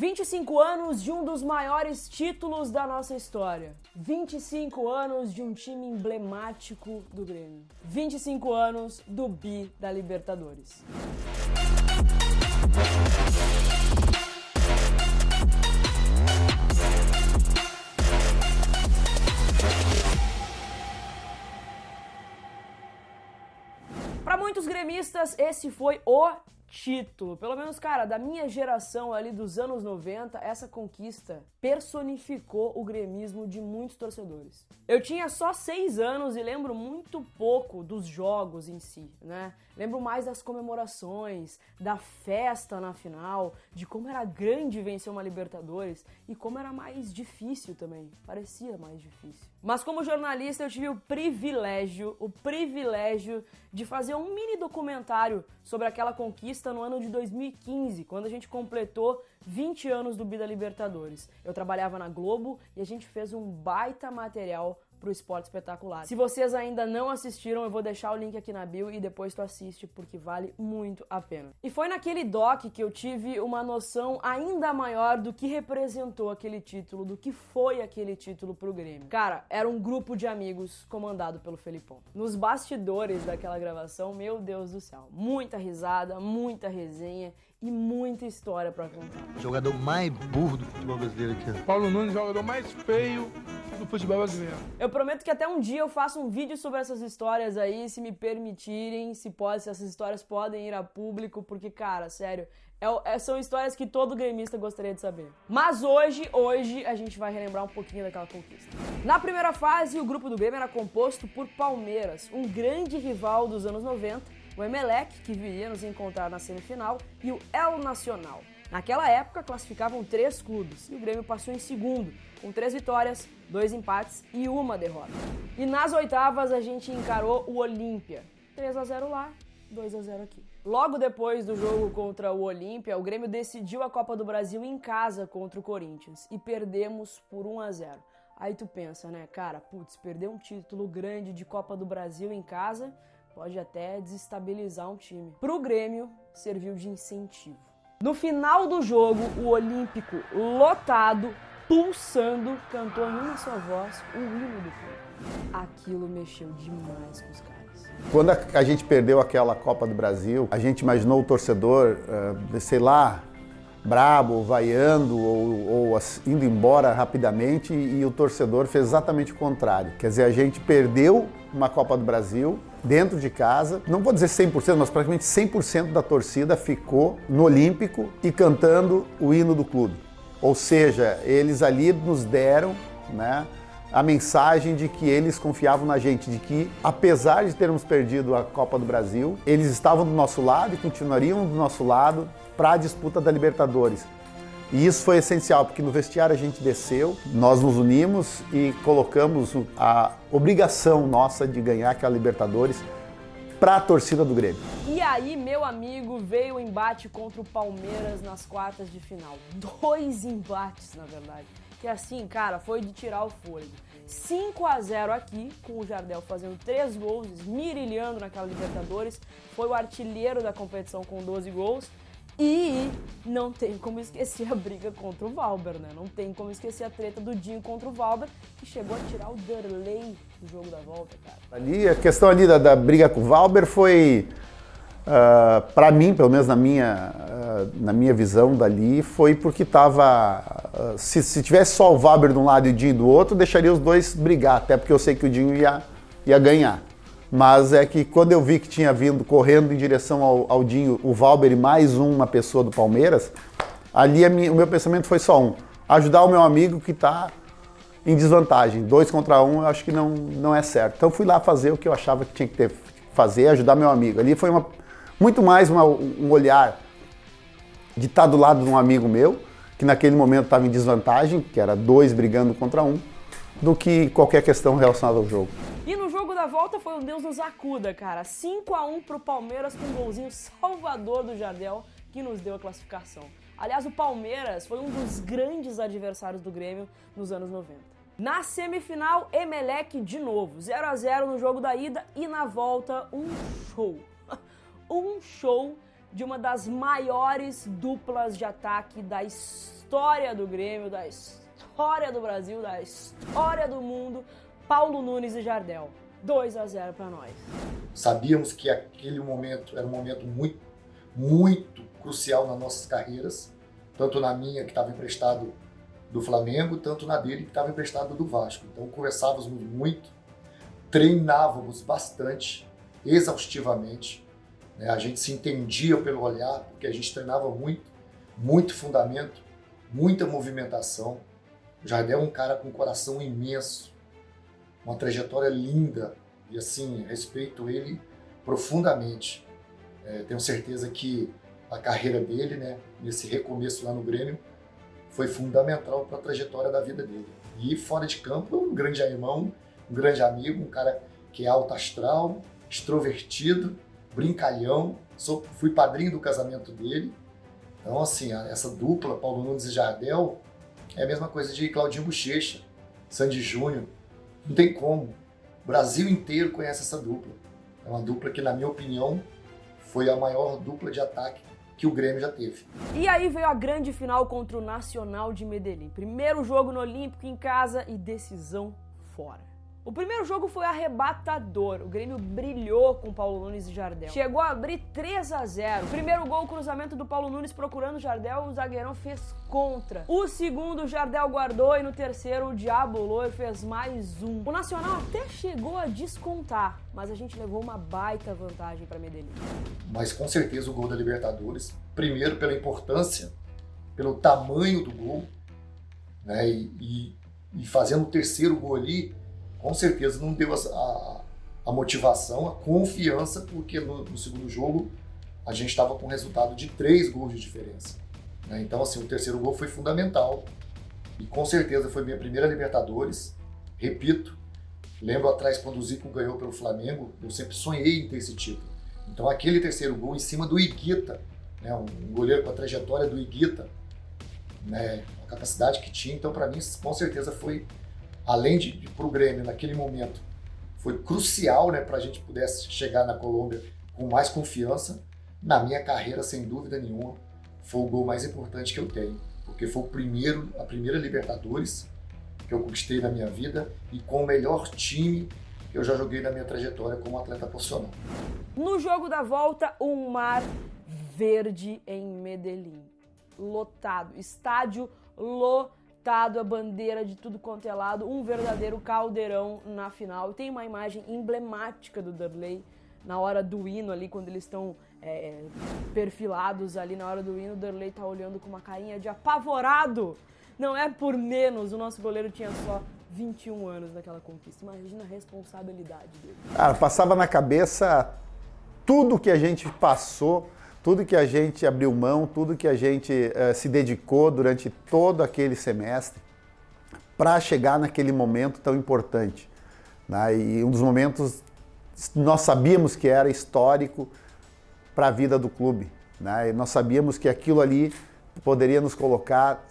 25 anos de um dos maiores títulos da nossa história. 25 anos de um time emblemático do Grêmio. 25 anos do bi da Libertadores. Para muitos gremistas, esse foi o título. Pelo menos, cara, da minha geração ali dos anos 90, essa conquista personificou o gremismo de muitos torcedores. Eu tinha só 6 anos e lembro muito pouco dos jogos em si, né? Lembro mais das comemorações, da festa na final, de como era grande vencer uma Libertadores e como era mais difícil também. Parecia mais difícil. Mas como jornalista eu tive o privilégio de fazer um mini documentário sobre aquela conquista no ano de 2015, quando a gente completou 20 anos do bi da Libertadores. Eu trabalhava na Globo e a gente fez um baita material pro Esporte Espetacular. Se vocês ainda não assistiram, eu vou deixar o link aqui na bio e depois tu assiste, porque vale muito a pena. E foi naquele doc que eu tive uma noção ainda maior do que representou aquele título, do que foi aquele título pro Grêmio. Cara, era um grupo de amigos comandado pelo Felipão. Nos bastidores daquela gravação, meu Deus do céu, muita risada, muita resenha e muita história pra contar. O jogador mais burro do futebol brasileiro aqui. Paulo Nunes, jogador mais feio do futebol brasileiro. Eu prometo que até um dia eu faço um vídeo sobre essas histórias aí, se me permitirem, se essas histórias podem ir a público, porque, cara, sério, são histórias que todo gremista gostaria de saber. Mas hoje a gente vai relembrar um pouquinho daquela conquista. Na primeira fase, o grupo do Grêmio era composto por Palmeiras, um grande rival dos anos 90, o Emelec, que viria nos encontrar na semifinal, e o El Nacional. Naquela época, classificavam 3 clubes, e o Grêmio passou em segundo, com 3 vitórias, 2 empates e 1 derrota. E nas oitavas, a gente encarou o Olímpia. 3-0 lá, 2-0 aqui. Logo depois do jogo contra o Olímpia, o Grêmio decidiu a Copa do Brasil em casa contra o Corinthians, e perdemos por 1-0. Aí tu pensa, né, cara, putz, perder um título grande de Copa do Brasil em casa pode até desestabilizar um time. Pro Grêmio, serviu de incentivo. No final do jogo, o Olímpico, lotado, pulsando, cantou em uma só voz o hino do clube. Aquilo mexeu demais com os caras. Quando a gente perdeu aquela Copa do Brasil, a gente imaginou o torcedor, sei lá, brabo, vaiando ou indo embora rapidamente, e o torcedor fez exatamente o contrário. Quer dizer, a gente perdeu uma Copa do Brasil dentro de casa, não vou dizer 100%, mas praticamente 100% da torcida ficou no Olímpico e cantando o hino do clube. Ou seja, eles ali nos deram, né, a mensagem de que eles confiavam na gente, de que, apesar de termos perdido a Copa do Brasil, eles estavam do nosso lado e continuariam do nosso lado para a disputa da Libertadores. E isso foi essencial, porque no vestiário a gente desceu, nós nos unimos e colocamos a obrigação nossa de ganhar aquela Libertadores para a torcida do Grêmio. E aí, meu amigo, veio o embate contra o Palmeiras nas quartas de final. 2 embates, na verdade. Que assim, cara, foi de tirar o fôlego. 5-0 aqui, com o Jardel fazendo 3 gols, esmirilhando naquela Libertadores. Foi o artilheiro da competição com 12 gols. E não tem como esquecer a briga contra o Valber, né? Não tem como esquecer a treta do Dinho contra o Valber, que chegou a tirar o Derlei do jogo da volta, cara. Ali, a questão ali da briga com o Valber foi, para mim, pelo menos na minha visão dali, foi porque tava... se tivesse só o Valber de um lado e o Dinho do outro, deixaria os dois brigar, até porque eu sei que o Dinho ia ganhar. Mas é que quando eu vi que tinha vindo correndo em direção ao Dinho, o Valber e mais uma pessoa do Palmeiras, ali o meu pensamento foi só um: ajudar o meu amigo que está em desvantagem. 2 contra 1 eu acho que não é certo. Então fui lá fazer o que eu achava que tinha que fazer, ajudar meu amigo. Ali foi muito mais um olhar de estar do lado de um amigo meu, que naquele momento estava em desvantagem, que era 2 brigando contra 1, do que qualquer questão relacionada ao jogo. E no jogo da volta foi um Deus nos acuda, cara. 5-1 pro Palmeiras com um golzinho salvador do Jardel, que nos deu a classificação. Aliás, o Palmeiras foi um dos grandes adversários do Grêmio nos anos 90. Na semifinal, Emelec de novo. 0-0 no jogo da ida e na volta, um show. Um show de uma das maiores duplas de ataque da história do Grêmio, da história do Brasil, da história do mundo, Paulo Nunes e Jardel. 2-0 para nós. Sabíamos que aquele momento era um momento muito, muito crucial nas nossas carreiras, tanto na minha, que estava emprestado do Flamengo, tanto na dele, que estava emprestado do Vasco. Então conversávamos muito, treinávamos bastante, exaustivamente, né? A gente se entendia pelo olhar, porque a gente treinava muito, muito fundamento, muita movimentação. O Jardel é um cara com um coração imenso, uma trajetória linda, e assim, respeito ele profundamente. Tenho certeza que a carreira dele, né, nesse recomeço lá no Grêmio, foi fundamental para a trajetória da vida dele. E fora de campo, um grande irmão, um grande amigo, um cara que é alto astral, extrovertido, brincalhão. Fui padrinho do casamento dele. Então, assim, essa dupla, Paulo Nunes e Jardel, é a mesma coisa de Claudinho Bochecha, Sandy Júnior. Não tem como. O Brasil inteiro conhece essa dupla. É uma dupla que, na minha opinião, foi a maior dupla de ataque que o Grêmio já teve. E aí veio a grande final contra o Nacional de Medellín. Primeiro jogo no Olímpico em casa e decisão fora. O primeiro jogo foi arrebatador. O Grêmio brilhou com Paulo Nunes e Jardel. Chegou a abrir 3-0. Primeiro gol, cruzamento do Paulo Nunes procurando o Jardel, o zagueirão fez contra. O segundo, o Jardel guardou e no terceiro o Diabo Loiro fez mais um. O Nacional até chegou a descontar, mas a gente levou uma baita vantagem para Medellín. Mas com certeza o gol da Libertadores, primeiro pela importância, pelo tamanho do gol, né? E fazendo o terceiro gol ali, com certeza não deu a motivação, a confiança, porque no segundo jogo a gente estava com um resultado de 3 gols de diferença, né? Então, assim, o terceiro gol foi fundamental e com certeza foi minha primeira Libertadores. Repito, lembro atrás quando o Zico ganhou pelo Flamengo, eu sempre sonhei em ter esse título. Então, aquele terceiro gol em cima do Higuita, né? Um goleiro com a trajetória do Higuita, né? A capacidade que tinha, então para mim com certeza foi, além de para o Grêmio naquele momento, foi crucial, né, para a gente pudesse chegar na Colômbia com mais confiança. Na minha carreira, sem dúvida nenhuma, foi o gol mais importante que eu tenho, porque foi a primeira Libertadores que eu conquistei na minha vida e com o melhor time que eu já joguei na minha trajetória como atleta profissional. No jogo da volta, um mar verde em Medellín. Lotado, estádio lotado, a bandeira de tudo quanto é lado, um verdadeiro caldeirão na final. Tem uma imagem emblemática do Darley na hora do hino ali, quando eles estão perfilados ali na hora do hino, o Darley tá olhando com uma carinha de apavorado. Não é por menos, o nosso goleiro tinha só 21 anos naquela conquista. Imagina a responsabilidade dele. Cara, passava na cabeça tudo que a gente passou, tudo que a gente abriu mão, tudo que a gente se dedicou durante todo aquele semestre para chegar naquele momento tão importante, né? E um dos momentos nós sabíamos que era histórico para a vida do clube, né? E nós sabíamos que aquilo ali poderia nos colocar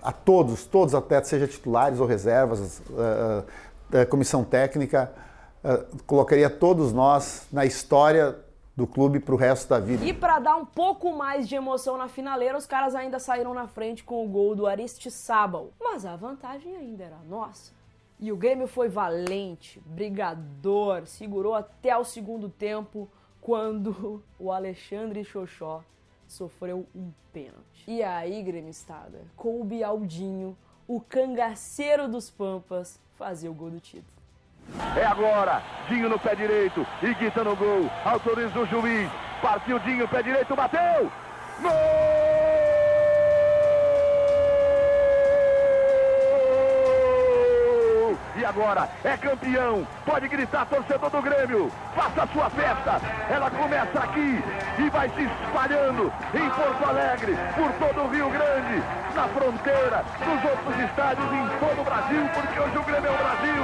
a todos os atletas, seja titulares ou reservas, comissão técnica, colocaria todos nós na história do clube para o resto da vida. E para dar um pouco mais de emoção na finaleira, os caras ainda saíram na frente com o gol do Aristizábal. Mas a vantagem ainda era nossa. E o Grêmio foi valente, brigador, segurou até o segundo tempo, quando o Alexandre Xoxó sofreu um pênalti. E aí, gremistada, com o Bialdinho, o cangaceiro dos Pampas, fazia o gol do título. É agora, Dinho no pé direito, Higuita no gol, autoriza o juiz, partiu Dinho, pé direito, bateu! Gol! E agora, é campeão, pode gritar, torcedor do Grêmio, faça a sua festa, ela começa aqui e vai se espalhando em Porto Alegre, por todo o Rio Grande, na fronteira, nos outros estádios, em todo o Brasil, porque hoje o Grêmio é o Brasil,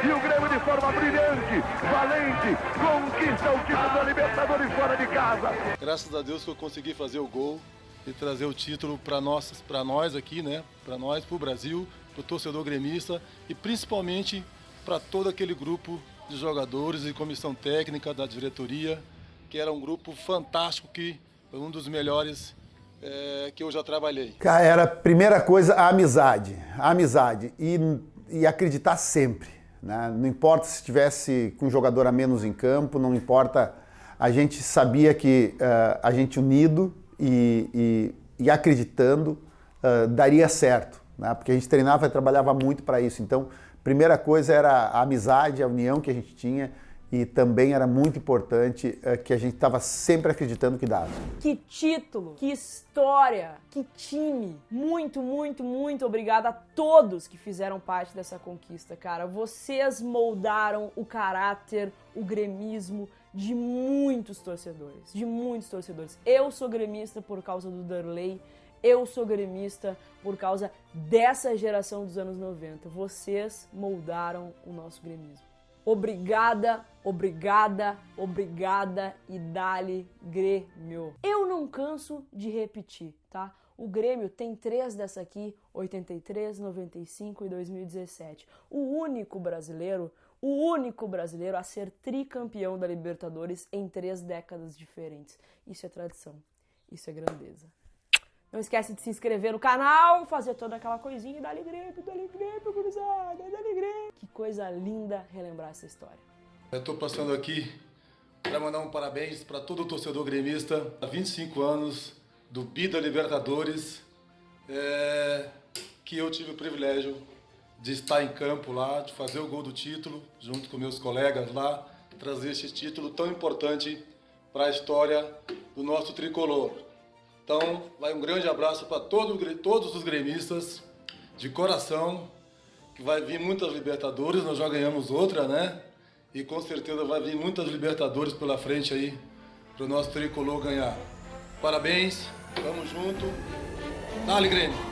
e o Grêmio de forma brilhante, valente, conquista o título da Libertadores fora de casa. Graças a Deus que eu consegui fazer o gol e trazer o título para nós aqui, né? Para nós, para o Brasil, para o torcedor gremista e principalmente para todo aquele grupo de jogadores e comissão técnica da diretoria, que era um grupo fantástico que foi um dos melhores que eu já trabalhei. Cara, era a primeira coisa a amizade e acreditar sempre, né? Não importa se estivesse com um jogador a menos em campo, não importa, a gente sabia que a gente unido e acreditando daria certo, né? Porque a gente treinava e trabalhava muito para isso. Então, primeira coisa era a amizade, a união que a gente tinha. E também era muito importante que a gente estava sempre acreditando que dava. Que título, que história, que time. Muito, muito, muito obrigada a todos que fizeram parte dessa conquista, cara. Vocês moldaram o caráter, o gremismo de muitos torcedores, Eu sou gremista por causa do Darley, eu sou gremista por causa dessa geração dos anos 90. Vocês moldaram o nosso gremismo. Obrigada, obrigada, obrigada e dale Grêmio. Eu não canso de repetir, tá? O Grêmio tem 3 dessa aqui, 83, 95 e 2017. O único brasileiro a ser tricampeão da Libertadores em 3 décadas diferentes. Isso é tradição, isso é grandeza. Não esquece de se inscrever no canal, fazer toda aquela coisinha e dá-lhe Grêmio, gurizada, dá-lhe Grêmio. Que coisa linda relembrar essa história. Eu estou passando aqui para mandar um parabéns para todo o torcedor gremista. Há 25 anos do Bida Libertadores, que eu tive o privilégio de estar em campo lá, de fazer o gol do título, junto com meus colegas lá, trazer esse título tão importante para a história do nosso tricolor. Então, vai um grande abraço para todos os gremistas, de coração, que vai vir muitas Libertadores, nós já ganhamos outra, né? E com certeza vai vir muitas Libertadores pela frente aí, para o nosso tricolor ganhar. Parabéns, tamo junto, dale Grêmio!